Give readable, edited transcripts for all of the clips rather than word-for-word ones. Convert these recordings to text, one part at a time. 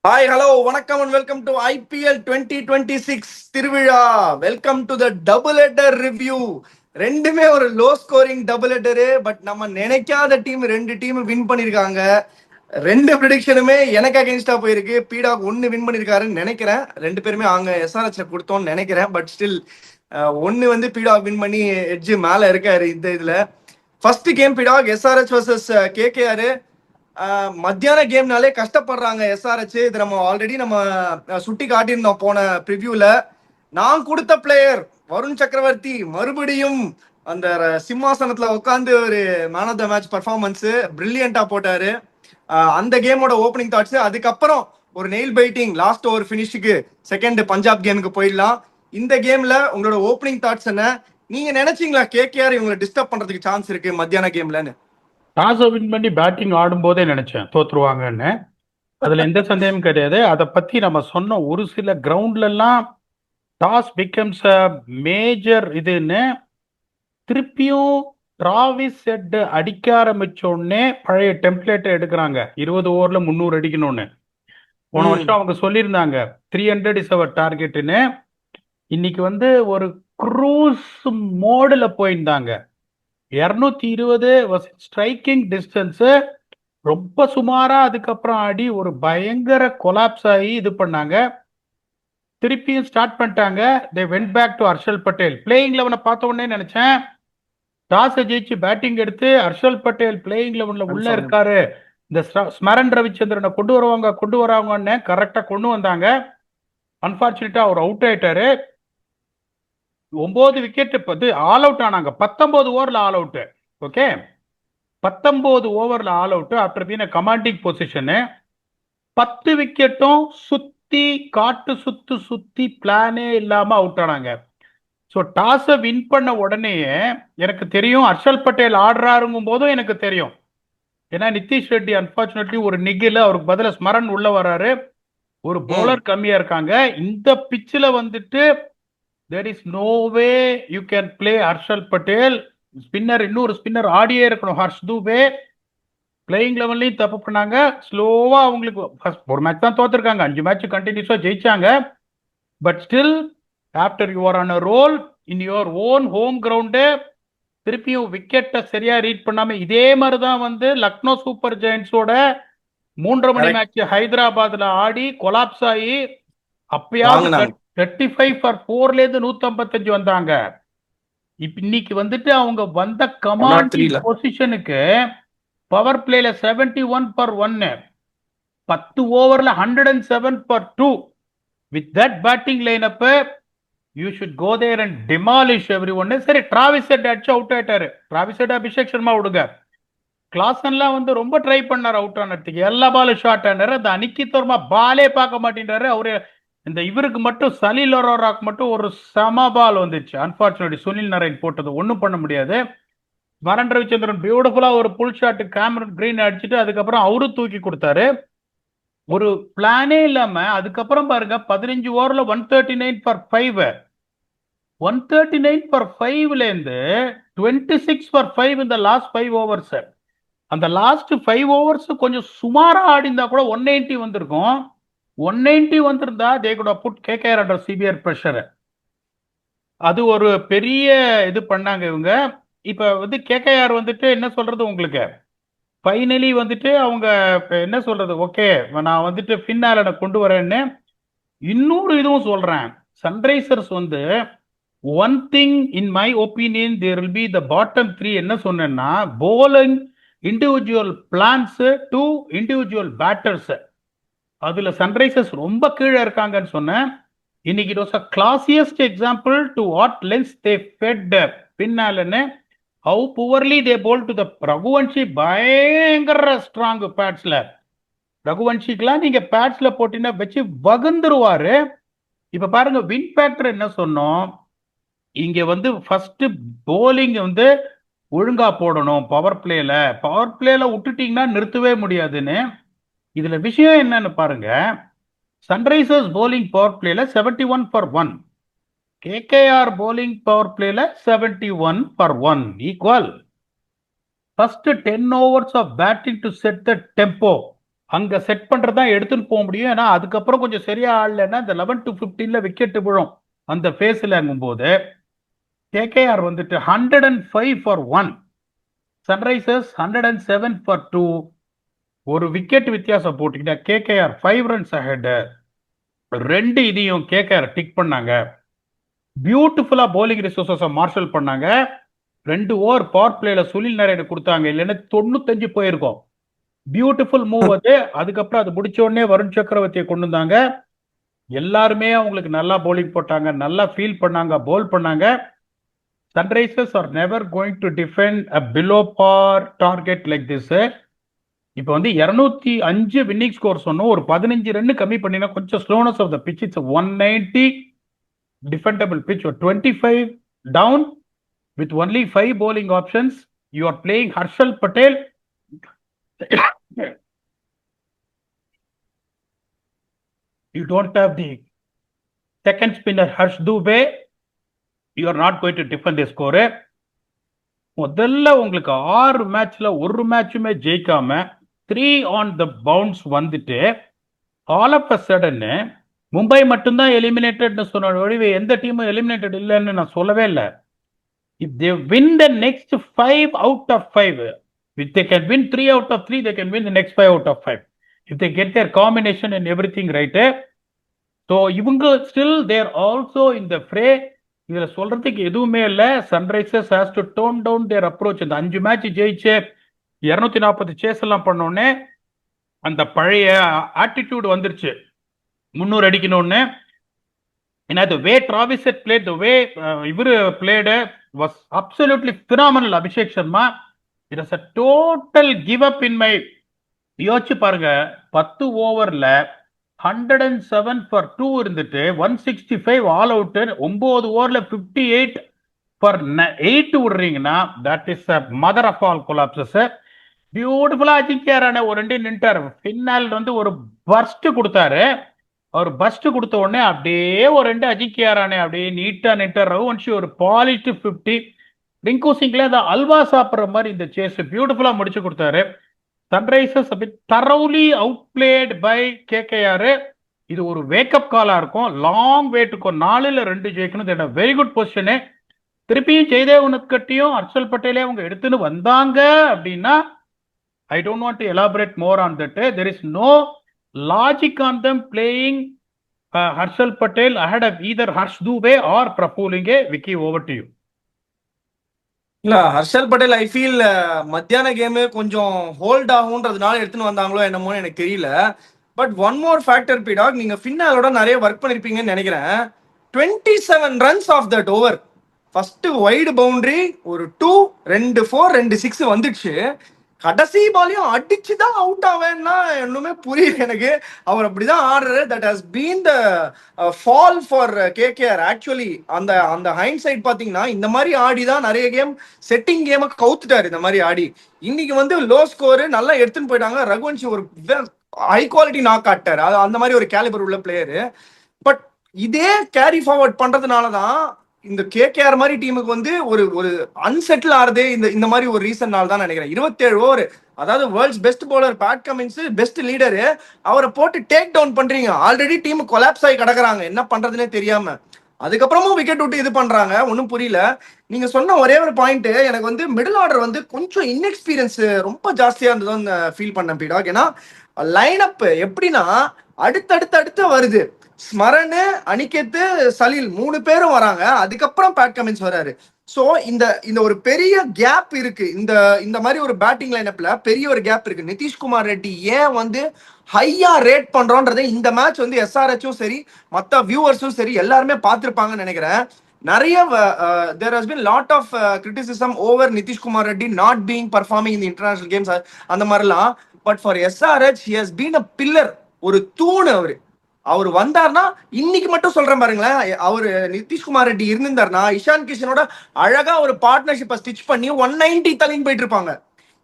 Hi hello வணக்கம் and welcome to IPL 2026 திருவிழா. Welcome to the double header review. ரெண்டுமே ஒரு low scoring double hater. But நம்ம நினைக்காத ரெண்டு டீம் வின் பண்ணியிருக்காங்க. ரெண்டு ப்ரிடிக்ஷனுமே எனக்கு அகேன்ஸ்டா போயிருக்கு. பீடாக் ஒன்னு வின் பண்ணியிருக்காருன்னு நினைக்கிறேன். ரெண்டு பேருமே அங்க எஸ்ஆர்எச் கொடுத்தோம்னு நினைக்கிறேன். பட் ஸ்டில் ஒன்னு வந்து பீடாக் வின் பண்ணி எட்ஜ் மேல இருக்காரு இந்த இதுல. ஃபர்ஸ்ட் கேம் பீடாக் எஸ்ஆர்எச் வர்சஸ் கேகேஆர். மத்தியான கேம்னாலே கஷ்டப்படுறாங்க எஸ்ஆர்எச். இது நம்ம ஆல்ரெடி நம்ம சுட்டி காட்டியிருந்தோம் போன ப்ரிவியூல. நான் கொடுத்த பிளேயர் வருண் சக்கரவர்த்தி மறுபடியும் அந்த சிம்மாசனத்துல உட்காந்து ஒரு man of the match performance பிரில்லியண்டா போட்டாரு. அந்த கேமோட ஓப்பனிங் தாட்ஸ். அதுக்கப்புறம் ஒரு நெயில் பைட்டிங் லாஸ்ட் ஓவர் பினிஷுக்கு செகண்ட் பஞ்சாப் கேமுக்கு போயிடலாம். இந்த கேம்ல உங்களோட ஓப்பனிங் தாட்ஸ் என்ன? நீங்க நினைச்சீங்களா கேகேஆர் இவங்களை டிஸ்டர்ப் பண்றதுக்கு சான்ஸ் இருக்கு மத்தியான கேம்லன்னு? டாஸை வின் பண்ணி பேட்டிங் ஆடும்போதே நினைச்சேன் தோத்துருவாங்கன்னு. அதுல எந்த சந்தேகமும் கிடையாது. அதை பத்தி நம்ம சொன்னோம். ஒரு சில கிரவுண்ட்ல எல்லாம் டாஸ் பிகம்ஸ் அ மேஜர் இதுன்னு திருப்பியும் டிராவிஸ் ஹெட் அடிக்க ஆரம்பிச்ச உடனே பழைய டெம்ப்ளேட்டை எடுக்கிறாங்க. 20 ஓவர்ல 300 அடிக்கணும்னு. போன வருஷம் அவங்க சொல்லியிருந்தாங்க 300 இஸ் அவர் டார்கெட்னு. இன்னைக்கு வந்து ஒரு க்ரூஸ் மோடுல போயிருந்தாங்க. 220 ஸ்ட்ரைக்கிங் டிஸ்டன்ஸ். ரொம்ப சுமாரா அதுக்கப்புறம் ஆடி ஒரு பயங்கர கொலாப்ஸ் ஆகி இது பண்ணாங்க. திருப்பியும் ஸ்டார்ட் பண்ணிட்டாங்க. They went back to Harshal Patel. Playing லெவனை பார்த்த உடனே நினைச்சேன் டாஸை ஜெயிச்சு பேட்டிங் எடுத்து ஹர்ஷல் பட்டேல் பிளேயிங் லெவன்ல உள்ள இருக்காரு, இந்த ஸ்மரன் ரவிச்சந்திரனை கொண்டு வராங்கன்னு கரெக்டா கொண்டு வந்தாங்க. அன்பார்ச்சுனேட்டா அவர் அவுட் ஆயிட்டாரு. 9 விக்கெட் ஆல் அவுட் ஆனாங்க. 19 ஓவர்ல ஆல் அவுட். ஓகே, 19 ஓவர்ல all out after been commanding position. 10 விக்கெட்டும் சுத்தி காட்டு சுத்தி பிளானே இல்லாம அவுட் ஆனாங்க. ஸோ டாஸை வின் பண்ண உடனேயே எனக்கு தெரியும் ஹர்ஷல் பட்டேல் ஆடுறாருங்கும் போதும் எனக்கு தெரியும். ஏன்னா நிதிஷ் ரெட்டி அன்பார்ச்சுனேட்லி ஒரு நிகில், அவருக்கு பதில ஸ்மரன் உள்ள வராரு. ஒரு பவுலர் கம்மியா இருக்காங்க. இந்த பிச்சில் வந்துட்டு there is no way you can play Harshal Patel. Spinner இன்னொரு ஸ்பின்னர் ஆடியே இருக்கணும், ஹர்ஷ் தூபே. பிளேயிங் லெவன்லையும் தப்பு பண்ணாங்க. ஸ்லோவா அவங்களுக்கு ஒரு மேட்ச் தான் தோத்துருக்காங்க, 5 மேட்ச் கண்டினியூஸா ஜெயிச்சாங்க. But still after your on a roll in your own home ground திருப்பியும் விக்கெட்டை சரியா ரீட் பண்ணாம இதே மாதிரி தான் வந்து லக்னோ சூப்பர் ஜெயின்ஸோட 3:30 மணி மேட்ச் ஹைதராபாத்ல ஆடி கொலாப்ஸ் ஆகி அப்பயாவது 35 for 4ல இருந்து 155 வந்தாங்க. இன்னைக்கு வந்துட்டு அவங்க வந்த கமாண்ட் பொசிஷனுக்கு பவர் பிளேல 71 for 1, 10 ஓவர்ல 107 for 2. With that batting line up you should go there and demolish everyone. சரி, டிராவிஸ் ஹெட் அடிச்சு அவுட் ஆயிட்டாரு. டிராவிஸ் ஹெட் அபிஷேக் சர்மா விடுங்க. கிளாசன்லாம் வந்து ரொம்ப ட்ரை பண்ணார் அவுட் ஆனதுக்கு. எல்லா பாலும் ஷார்ட் ஆனாரு. அந்த அனிக்கித் வர்மா பாலே பார்க்க மாட்டேன்றாரு. அவரு இந்த இவருக்கு மட்டும் சலீல் அரோராக்கு மட்டும் ஒரு சம பால் வந்துச்சு. அன்பார்ச்சுனேட்லி சுனில் நரேன் போட்டது ஒன்றும் பண்ண முடியாது. ஸ்மரன் ரவிச்சந்திரன் பியூட்டிஃபுல்லா ஒரு புல் ஷாட் கேமரன் கிரீன் அடிச்சுட்டு அதுக்கப்புறம் அவரு தூக்கி கொடுத்தாரு. ஒரு பிளானே இல்லாம அதுக்கப்புறம் பாருங்க 15 ஓவர்ல 139 for 5. 139 for 5ல இருந்து 26 for 5 இந்த லாஸ்ட் 5 ஓவர்ஸ். அந்த லாஸ்ட் 5 ஓவர்ஸ் கொஞ்சம் சுமாரா ஆடிந்தா கூட 190 வந்திருக்கும். 190 வந்திருந்தா they could have put KKR under severe pressure. அது ஒரு பெரிய இது பண்ணாங்க இவங்க. இப்ப வந்து கேகேஆர் வந்துட்டு என்ன சொல்றது உங்களுக்கு, ஃபைனலி வந்துட்டு அவங்க என்ன சொல்றது, ஓகே நான் வந்துட்டு ஃபின்னால கொண்டு வரேன்னு. இன்னொரு இதுவும் சொல்றேன், சன்ரைசர்ஸ் வந்து one thing in my opinion there will be the bottom 3. என்ன சொன்னேன்னா bowling individual plans to individual batters, அதுல சன்ரைசர்ஸ் ரொம்ப கீழே இருக்காங்கன்னு சொன்னேன். இன்னைக்கு it was a classiest example to what lengths they fed பின்னாலன்னு. How poorly they bowl to the Raghuvanshi. பயங்கர ஸ்ட்ராங் பேட்ஸ்ல. ரகுவன்ஷிக்கெல்லாம் நீங்க பேட்ஸ்ல போட்டீங்கன்னா வச்சு வகுந்துருவாரு. இப்ப பாருங்க வின் ஃபேக்டர் என்ன சொன்னோம், இங்க வந்து ஃபர்ஸ்ட் போலிங் வந்து ஒழுங்கா போடணும். பவர் பிளேல விட்டுட்டீங்கன்னா நிறுத்தவே முடியாதுன்னு. இதுல விஷயம் என்னன்னு பாருங்க, சன்ரைசர்ஸ் போலிங் பவர் பிளேல 71 for 1, கேகேஆர் போலிங் பவர் பிளேல 71 for 1 equal. First 10 overs of batting to set the tempo. அங்க செட் பண்றதா எடுத்துன்னு போக முடியும். ஏன்னா அதுக்கப்புறம் கொஞ்சம் சரியா ஆடலைன்னா இந்த 11 to 15ல விக்கெட் விழும் அந்த ஃபேஸ்லங்கும் போது கேகேஆர் வந்துட்டு 105 ஃபார் 1, சன்ரைசர்ஸ் 107 ஃபார் 2. ஒரு விக்கெட் வித்தியாசம் போட்டுக்கிட்டா கேகேஆர் 5 ரன்ஸ் அஹெட். ரெண்டு இதையும் கேகேஆர் டிக் பண்ணாங்க. பியூட்டிஃபுல்லா போலிங் ரிசோர்சஸை மார்ஷல் பண்ணாங்க. 2 ஓவர் பவர் பிளேல சுனில் நாராயண கொடுத்தாங்க, இல்லைன்னா 95 போயிருக்கோம். பியூட்டிஃபுல் மூவ் அது. அதுக்கப்புறம் அது முடிச்ச உடனே வருண் சக்கரவர்த்தியை கொண்டு வந்தாங்க. எல்லாருமே அவங்களுக்கு நல்லா போலிங் போட்டாங்க, நல்லா ஃபீல் பண்ணாங்க, போல் பண்ணாங்க. Sunrisers are never going to defend a below par target like this. இப்போ வந்து 205 வின்னிங் ஸ்கோர் சொன்னோம். ஒரு 15 ரன் கம்மி பண்ணினா கொஞ்சம் slowness of the pitch. It's 190 defendable pitch. 25 down with only 5 bowling options. You are playing Harshal Patel. You don't have the second spinner Harsh Dubey. You are not going to defend the score. முதல்ல உங்களுக்கு 6 மேட்ச்ல ஒரு மேட்சுமே ஜெயிக்காம 3 on the bounce வந்துட்டு all of a sudden Mumbai மட்டும்தான் எலிமினேட்டட்னு சொன்ன ஒழிவு எந்த டீமும் எலிமினேட்டட் இல்லைன்னு நான் சொல்லவே இல்லை. If they win the next 5 out of 5, if they can win 3 out of 3, they can win the next 5 out of 5. If they get their combination and everything right. So இவங்க still they are also in the fray. இதுல சொல்றதுக்கு எதுவுமே இல்லை. Sunrisers has to tone down their approach. இந்த 5 match ஜெயிச்சு 240 chase எல்லாம் பண்ணோடனே அந்த பழைய ஆட்டிடியூட் வந்துருச்சு, 300 அடிக்கணும்னு. ஏன்னா the way Travis had played, the way இவரு played was absolutely phenomenal. Abhishek Sharma, it was a total give up in my. யோசிச்சு பாருங்க, 10 ஓவர்ல 107 ஃபார் 2 இருந்துட்டு 165 ஆல் அவுட், 9 ஓவர்ல 58 ஃபார் 8 விடுறீங்கன்னா that is a mother of all collapses. பியூட்டிஃபுல்லா அஜிங்கியா ரஹானே ஒரு 2 நின்ட்டார். பின்னால் வந்து ஒரு பர்ஸ்ட் கொடுத்தாரு. அவர் பஸ்ட் கொடுத்த உடனே அப்படியே ஒரு 2 அஜிங்கியா ரஹானே அப்படியே நீட்டா நின்ட்டார். ரகுவன்ஷி ஒரு பாலிஷ்டு 50. ரிங்கு சிங்ல அந்த அல்வா சாப்பிட்ற மாதிரி இந்த சேஸ் பியூட்டிஃபுல்லா முடிச்சு கொடுத்தாரு. Sunrisers thoroughly outplayed by KKR. இது ஒரு வேக்கப் காலா இருக்கும். லாங் வேட்டுக்கும் 4ல் 2 ஜெயிக்கணும். Very good position. திருப்பியும் ஜெயதேவனுக்கட்டியும் ஹர்ஷல் பட்டேலே அவங்க எடுத்துன்னு வந்தாங்க அப்படின்னா I don't want to elaborate more on that. There is no logic on them playing Harshal Patel ahead of either Harsh Dubey or Prafulinge. Vicky, over to you. இல்ல Harshal Patel I feel மத்தியான game கொஞ்சம் hold ஆகுன்றதுனால எடுத்துன்னு வந்தாங்களோ என்னமோ எனக்கு தெரியல. But one more factor feedback, நீங்க ஃபின்னாலோட நிறைய ஒர்க் பண்ணிருப்பீங்கன்னு நினைக்கிறேன். 27 runs of that over. First wide boundary, ஒரு 2, 2 4, 2 6 வந்துடுச்சு. கடைசி பாலையும் அடிச்சுதான் அவுட் ஆவேன்னா இன்னுமே புரியல எனக்கு. அவர் அப்படிதான் ஆடுறாரு. That has been the fall for KKR. Actually அந்த அந்த ஹைண்ட் சைட் பாத்தீங்கன்னா இந்த மாதிரி ஆடிதான் நிறைய கேம் செட்டிங் கேமை கவுத்துட்டாரு. இந்த மாதிரி ஆடி இன்னைக்கு வந்து லோ ஸ்கோரு நல்லா எடுத்துன்னு போயிட்டாங்க. ரகுவன்ஷி ஒரு ஹை குவாலிட்டி நாக் ஆட்டாரு. அந்த மாதிரி ஒரு கேலிபர் உள்ள பிளேயரு. பட் இதே கேரி ஃபார்வர்ட் பண்றதுனாலதான் இந்த கேகேஆர் மாதிரி டீமுக்கு வந்து ஒரு ஒரு அன்செட்டில் ஆறுதே இந்த மாதிரி ஒரு ரீசன்னால தான் நினைக்கிறேன். 27 ஓவர், அதாவது world's best bowler Pat Cummins, best leader, அவரை போட்டு டேக் டவுன் பண்றீங்க. ஆல்ரெடி டீம் கொலாப்ஸ் ஆகி கிடக்குறாங்க, என்ன பண்றதுன்னே தெரியாம. அதுக்கப்புறமும் விக்கெட் விட்டு இது பண்றாங்க, ஒன்றும் புரியல. நீங்க சொன்ன ஒரே ஒரு பாயிண்ட், எனக்கு வந்து மிடில் ஆர்டர் வந்து கொஞ்சம் இன்எக்ஸ்பீரியன்ஸ் ரொம்ப ஜாஸ்தியா இருந்ததுன்னு ஃபீல் பண்ண பீடாக். ஏன்னா லைன் அப் எப்படின்னா அடுத்தடுத்து வருது. ஸ்மரன், அனிகேத், சலீல் 3 பேரும் வராங்க. அதுக்கப்புறம் பேட் கமின்ஸ் வராரு. சோ இந்த இந்த ஒரு பெரிய கேப் இருக்கு. இந்த மாதிரி ஒரு பேட்டிங் லைனப்ல பெரிய ஒரு கேப் இருக்கு. நிதிஷ்குமார் ரெட்டி ஏன் வந்து ஹையா ரேட் பண்றோன்றதை இந்த மேட்ச் வந்து எஸ்ஆர்ஹெச்சும் சரி மற்ற வியூவர்ஸும் சரி எல்லாருமே பார்த்திருப்பாங்கன்னு நினைக்கிறேன். நிறைய there has been lot of criticism over Nitish Kumar Reddy not being performing in the international games அந்த மாதிரிலாம். But for SRH he has been a pillar, ஒரு தூண். அவர் வந்தார்னா இன்னைக்கு மட்டும் சொல்றேன் பாருங்களேன், அவரு நிதிஷ்குமார் ரெட்டி இருந்திருந்தாருனா இஷான் கிஷனோட அழகா ஒரு பார்ட்னர்ஷிப்பை ஸ்டிச் பண்ணி 190 தள்ளின்னு போயிட்டு இருப்பாங்க.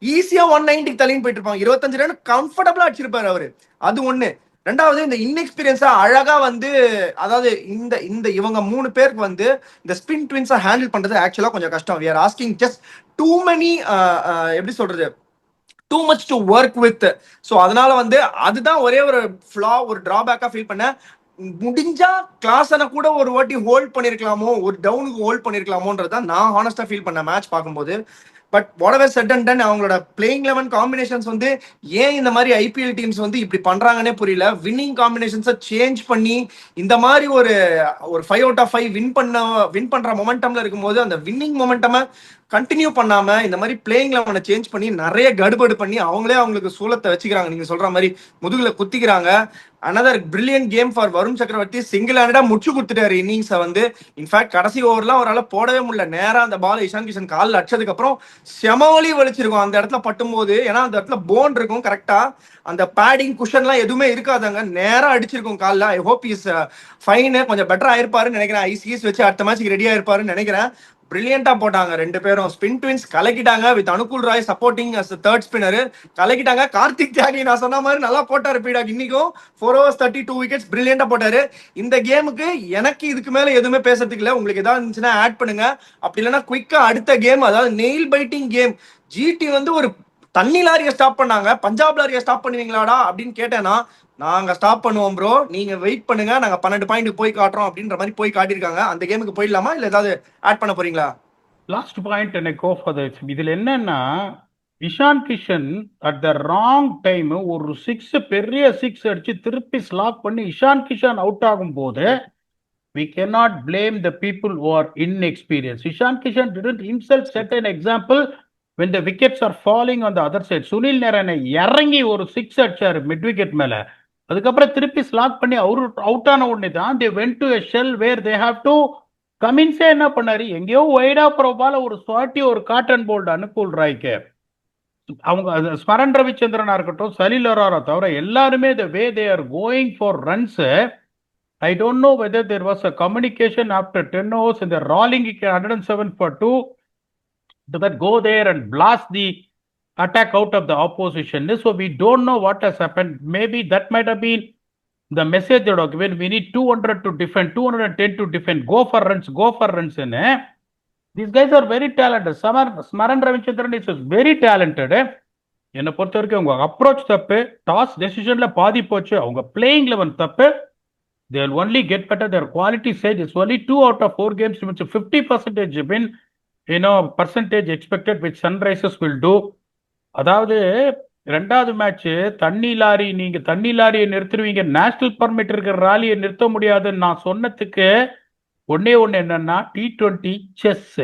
ஈஸியா 190 தள்ளின்னு போயிட்டு இருப்பாங்க. 25 ரன் கம்ஃபர்டபுளா அடிச்சிருப்பாரு அவரு. அது ஒண்ணு. ரெண்டாவது, இந்த இன்எக்ஸ்பீரியன்ஸா அழகா வந்து, அதாவது இந்த இவங்க 3 பேருக்கு வந்து இந்த ஸ்பின் ட்வின்ஸா ஹேண்டில் பண்றது ஆக்சுவலா கொஞ்சம் கஷ்டம். we are asking just too many எப்படி சொல்றது, too much to work with. So அதனால வந்து அதுதான் ஒரே ஒரு ஃப்ளா, ஒரு டிராபேக்கா ஃபீல் பண்ணேன். முடிஞ்சா கிளாஸனை கூட ஒரு வாட்டி ஹோல்ட் பண்ணிருக்கலாமோ, ஒரு டவுனுக்கு ஹோல்ட் பண்ணிருக்கலாமோன்றதான் நான் ஹானஸ்டா ஃபீல் பண்ணேன் மேட்ச் பார்க்கும்போது. But whatever said and done, அவங்களோட பிளேயிங் 11 காம்பினேஷன்ஸ் வந்து ஏன் இந்த மாதிரி ஐபிஎல் டீம்ஸ் வந்து இப்படி பண்றாங்கன்னே புரியல. வின்னிங் காம்பினேஷன்ஸை சேஞ்ச் பண்ணி இந்த மாதிரி ஒரு ஒரு 5 out of 5 வின் பண்ற மொமெண்டம்ல இருக்கும்போது அந்த வின்னிங் மொமெண்டமை கண்டினியூ பண்ணாம இந்த மாதிரி பிளேயிங் 11 சேஞ்ச் பண்ணி நிறைய கடுபடு பண்ணி அவங்களே அவங்களுக்கு சூலத்தை வச்சுக்கிறாங்க. நீங்க சொல்ற மாதிரி முதுகுல குத்திக்கிறாங்க. another brilliant game for Varun சக்கரவர்த்தி. சிங்கிள் ஹேண்டடா முடிச்சு கொடுத்துட்டாரு இன்னிங்ஸை வந்து. இன்ஃபேக்ட் கடைசி ஓவர்லாம் அவரால் போடவே முடியல. நேரா அந்த பால் இஷான் கிஷன் காலில் அடிச்சதுக்கு அப்புறம் செமவலி வலிச்சிருக்கும் அந்த இடத்துல பட்டும்போது. ஏன்னா அந்த இடத்துல போன் இருக்கும் கரெக்டா, அந்த பேடிங் குஷன்லாம் எதுவுமே இருக்காதாங்க, நேரா அடிச்சிருக்கும் காலில். ஐ ஹோப் இஸ் ஃபைன் கொஞ்சம் பெட்டர் ஆயிருப்பாருன்னு நினைக்கிறேன். ஐசிஎஸ் வச்சு அடுத்த மேட்ச்க்கு ரெடி ஆயிருப்பாருன்னு நினைக்கிறேன். பிரில்லியண்டா போட்டாங்க ரெண்டு பேரும். ஸ்பின் ட்வின்ஸ் கலக்கிட்டாங்க with Anukul Roy supporting as third spinner. கலக்கிட்டாங்க. கார்த்திக் தியாகி நான் சொன்ன மாதிரி நல்லா போட்டாரு பீடாக். இன்னைக்கும் 4 overs 32 wickets பிரில்லியண்டா போட்டாரு. இந்த கேமுக்கு எனக்கு இதுக்கு மேல எதுவுமே பேசுறதுக்கு இல்லை. உங்களுக்கு ஏதாவது இருந்துச்சுன்னா ஆட் பண்ணுங்க. அப்படி இல்லைன்னா குயிக்கா அடுத்த கேம், அதாவது நெயில் பைட்டிங் கேம். ஜிடி வந்து ஒரு தண்ணி லாரியை ஸ்டாப் பண்ணாங்க. பஞ்சாப் லாரியை ஸ்டாப் பண்ணுவீங்களாடா அப்படின்னு கேட்டேன்னா, நாங்க ஸ்டாப் பண்ணுவோம் ப்ரோ, நீங்க வெயிட் பண்ணுங்க, நாங்க 12 பாயிண்ட் போய் காட்டுறோம் அப்படின்ற மாதிரி போய் காட்டியிருக்காங்க. அந்த கேமுக்கு போயிடலாமா, இல்ல ஏதாவது ஆட் பண்ண போறீங்களா? லாஸ்ட் பாயிண்ட் எனக்கு கோ ஃபார் திஸ். இதுல என்னன்னா, Ishan Kishan at the wrong time ஒரு பெரிய சிக்ஸ் அடிச்சு திருப்பி ஸ்லாக் பண்ணி இஷான் கிஷன் அவுட் ஆகும் போது we cannot blame the people who are inexperienced. Ishan Kishan didn't himself set an example when the wickets are falling on the other side. Sunil நரேனை இறங்கி ஒரு six அடிச்சாரு மிட் விக்கெட் மேல. அதுக்கப்புறம் திருப்பி ஸ்லாக் பண்ணி அவரு அவுட் ஆன உடனே தான் they went to a shell where they have to கமின்ஸே என்ன பண்ணாரு, எங்கேயோ ஒய்டா போறபால ஒரு ஸ்வாட்டி ஒரு காட்டன் போல்டு அனுகூல் ராய்க்கு. அவங்க ஸ்மரன் ரவிச்சந்திரனா இருக்கட்டும், சலில் அரோரா தவிர எல்லாருமே the way they are going for runs, I don't know whether there was a communication after 10 overs in the rolling 107 for 2 to that go there and blast the attack out of the opposition. So we don't know what has happened. Maybe that might have been the message that okay, when we need 200 to defend, 210 to defend, go for runs. These guys are very talented. Smaran Ravichandran is very talented. என்னை பொறுத்த வரைக்கும் அவங்க approach தப்பு, toss டெசிஷன்ல பாதி போச்சு, அவங்க playing 11 தப்பு. They will only get better. Their quality side is only 2 out of 4 games, which 50% win, percentage expected, which Sunrisers will do. அதாவது ரெண்டாவது மேட்ச் தண்ணி லாரியை நிறுத்துவீங்க, நேஷனல் பர்மிட் இருக்கிற ராலியை நிறுத்த முடியாதுன்னு நான் சொன்னதுக்கு ஒன்னே என்னன்னா, T20 செஸ்.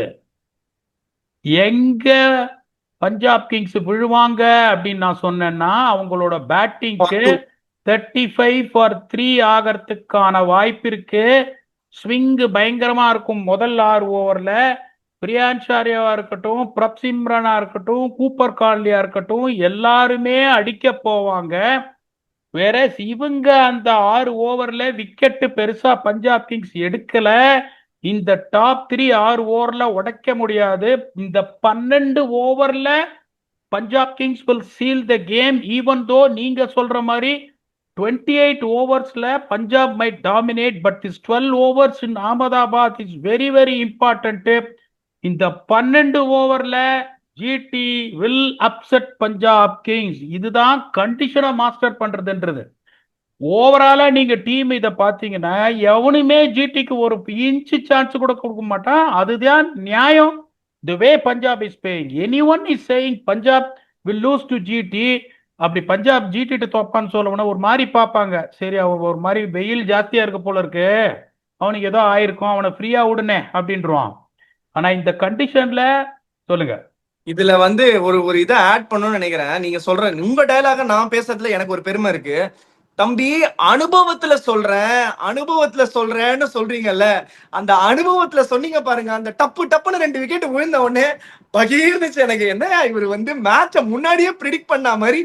எங்க பஞ்சாப் கிங்ஸ் விழுவாங்க அப்படின்னு நான் சொன்னேன்னா, அவங்களோட பேட்டிங்க்கு 35 for 3 ஆகிறதுக்கான வாய்ப்பு இருக்கு. ஸ்விங் பயங்கரமா இருக்கும். முதல் 6 ஓவர்ல பிரியான்சாரியாவா இருக்கட்டும், பிரப்சிம்ரனா இருக்கட்டும், கூப்பர் கான்லியா இருக்கட்டும், எல்லாருமே அடிக்க போவாங்க. வேற இவங்க அந்த 6 ஓவர்ல விக்கெட் பெருசா பஞ்சாப் கிங்ஸ் எடுக்கல. இந்த டாப் 3 6 ஓவர்ல உடைக்க முடியாது. இந்த 12 ஓவர்ல Punjab Kings will seal the game, even though நீங்க சொல்ற மாதிரி 28 ஓவர்ஸ்ல Punjab might dominate, but this 12 overs in Ahmedabad is very very important. இந்த 12 ஓவர்ல GT will upset Punjab kings. இதுதான் கண்டிஷனை மாஸ்டர் பண்றதுன்றது. ஓவராலா நீங்க டீம் இதை பாத்தீங்கன்னா எவனுமே ஜிடிக்கு ஒரு இன்ச்சு சான்ஸ் கூட கொடுக்க மாட்டான். அதுதான் நியாயம். the way Punjab is playing, anyone is saying Punjab will lose to GT. அப்படி பஞ்சாப் ஜிடி தோப்பான்னு சொல்லணும்னா ஒரு மாதிரி பார்ப்பாங்க. சரி, அவன் ஒரு மாதிரி வெயில் ஜாஸ்தியா இருக்க போல இருக்கு, அவனுக்கு ஏதோ ஆயிருக்கும், அவனை ஃப்ரீயா விடுனே அப்படின்றான். ஆனா இந்த கண்டிஷன்ல சொல்லுங்க. இதுல வந்து ஒரு இதை ஆட் பண்ணணும்னு நினைக்கிறேன். நீங்க சொல்ற உங்க டயலாக நான் பேசுறதுல எனக்கு ஒரு பெருமை இருக்கு. தம்பி, அனுபவத்துல சொல்றேன்னு சொல்றீங்கல்ல, அந்த அனுபவத்துல சொன்னீங்க பாருங்க, அந்த டப்புன்னு 2 விக்கெட் விழுந்த உடனே பகீர்ந்துச்சு எனக்கு. என்ன இவர் வந்து மேட்ச முன்னாடியே ப்ரிடிக்ட் பண்ண மாதிரி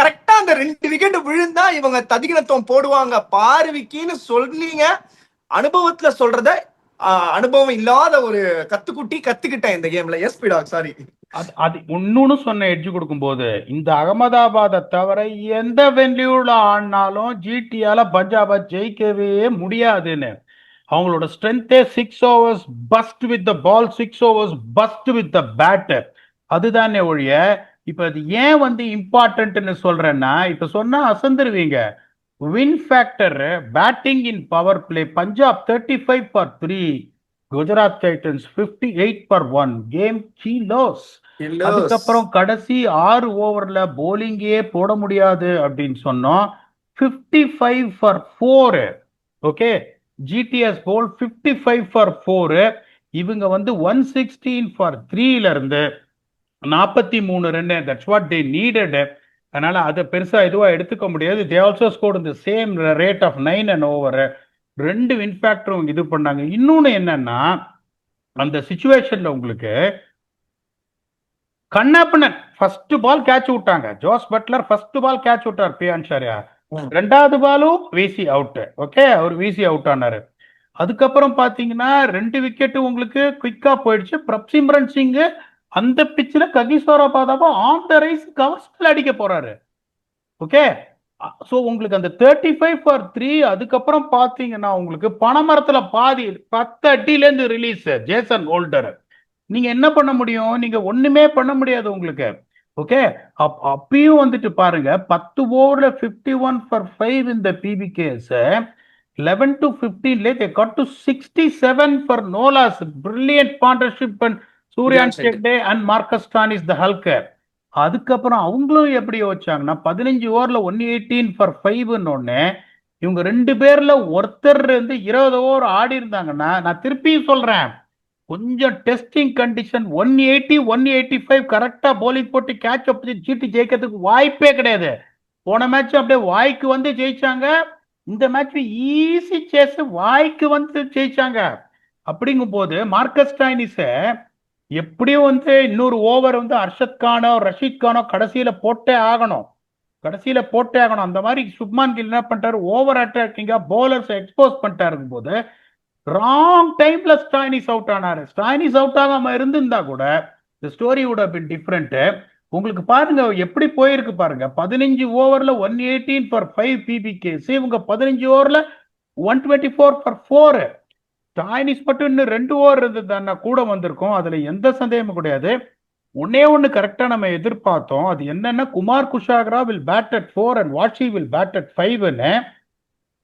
கரெக்டா அந்த 2 விக்கெட் விழுந்தா இவங்க ததிகினத்துவம் போடுவாங்க பாரு விக்கின்னு சொன்னீங்க. அனுபவத்துல சொல்றத அனுபவம் இல்லாத ஒரு கத்துக்கிட்டேன் இந்த கேம்ல. எஸ் பீடாக், சாரி. அது இன்னொன்னு சொன்ன எட்ஜ் கொடுக்கும் போது, இந்த அகமதாபாத்தை தவிர எந்த வென்யூல ஆடினாலும் ஜிடியால பஞ்சாபை ஜெயிக்கவே முடியாதுன்னு. அவங்களோட ஸ்ட்ரென்த்தே 6 overs first with the ball, 6 overs first with the bat. அதுதானே ஒழிய இப்ப அது ஏன் வந்து இம்பார்ட்டன்ட்னு சொல்றேன்னா, இப்ப சொன்னா அசந்துருவீங்க. Win factor batting in power play Punjab 35 for 3, Gujarat titans 58 for 1 game close. அதுக்கப்புறம் கடைசி 6 ஓவர்ல போலிங்கே போட முடியாது அப்படின்னு சொன்னோம். 55 for 4. Okay, GTs bowl 55 for 4. இவங்க வந்து 116 ஃபார் 3ல இருந்து 43 run. That's what they needed. அதனால அதை பெருசா இதுவா எடுத்துக்க முடியாது. தே ஆல்சோ ஸ்கோர்ட் இந்த same rate of 9 and over. 2 win ஃபேக்டரும் இது பண்ணாங்க. இன்னொன்னு என்னன்னா, அந்த சிச்சுவேஷன்ல உங்களுக்கு கண்ணப்பனன் ஃபர்ஸ்ட் பால் கேட்ச் விட்டாங்க. Jos Buttler first ball catch விட்டார் பியான்ஷாரியா. 2வது பாலும் விசி அவுட். ஓகே, அவர் விசி அவுட் ஆனாரு. அதுக்கப்புறம் பாத்தீங்கன்னா 2 விக்கெட் உங்களுக்கு குயிக்கா போயிடுச்சு. பிரப்சிம்ரன் சிங் அந்த பிச்சில் ககிசோரா பாதாவா ஆன் த ரைஸ் கவர்ஸ்ல அடிக்க போறாரு. ஓகே, சோ உங்களுக்கு அந்த 35 ஃபார் 3. அதுக்கப்புறம் பாத்தீங்கன்னா உங்களுக்கு பனைமரத்துல பாதி 10 அடியில இருந்து ரிலீஸ் ஜேசன் ஹோல்டர். நீங்க என்ன பண்ண முடியும்? நீங்க ஒண்ணுமே பண்ண முடியாது உங்களுக்கு. ஓகே, அப்பயும் வந்துட்டு பாருங்க, 10 ஓவர்ல 51 ஃபார் 5 இந்த PBKS. 11 to 15 they got to 67 for Nolas. Brilliant partnership and Suryan Shekde and Marcus Stoinis the Hulker. அதுக்கப்புறம் அவங்களும் எப்படி வச்சாங்கன்னா 15 ஓவர்ல 118 ஃபார் 5ன்னு ஒண்ணு. இவங்க 2 பேர்ல ஒருத்தர் இருந்து 20 ஓவர் ஆடி இருந்தாங்கன்னா, நான் திருப்பியும் சொல்றேன், கொஞ்சம் டெஸ்டிங் கண்டிஷன் 180 185 கரெக்டா போலிங் போட்டு கேட்ச் அப் ஜிடி ஜெயிக்கிறதுக்கு வாய்ப்பே கிடையாது. போன மேட்ச் அப்படியே வாய்க்கு வந்து ஜெயிச்சாங்க. இந்த மேட்ச் ஈஸி சேஸ், வாய்க்கு வந்து ஜெயிச்சாங்க. அப்படிங்கும் போது மார்க்கஸ் ஸ்டாய்னிஸ் எப்படியும் வந்து இன்னொரு ஓவர் வந்து அர்ஷத் கானோ ரஷீத் கானோ கடைசியில போட்டே ஆகணும். அந்த மாதிரி சுப்மான் கில் என்ன பண்ணிட்டாரு, ஓவர் அட்டாக்கிங்கா போலர்ஸ் எக்ஸ்போஸ் பண்ணிட்டாரு போது ராங் டைம்ல ஸ்டாய்னிஸ் அவுட் ஆனாரு. ஸ்டாய்னிஸ் அவுட் ஆகாம இருந்திருந்தா கூட the story would have been different. உங்களுக்கு பாருங்க எப்படி போயிருக்கு பாருங்க. 15 ஓவர்ல 118 ஃபார் 5 பிபிகேஸ். இவங்க 15 ஓவர்ல 124 ஃபார் 4. ஸ்டாய்னிஸ் மட்டும் இன்னும் 2 ஓவர் இருந்ததுன்னா கூட வந்திருக்கும். அதுல எந்த சந்தேகமும் கிடையாது. ஒண்ணு கரெக்டா நம்ம எதிர்பார்த்தோம். அது என்னன்னா, Kumar Kushagra will bat at 4 and வாட்ஷி வில் பேட் அட் 5ன்னு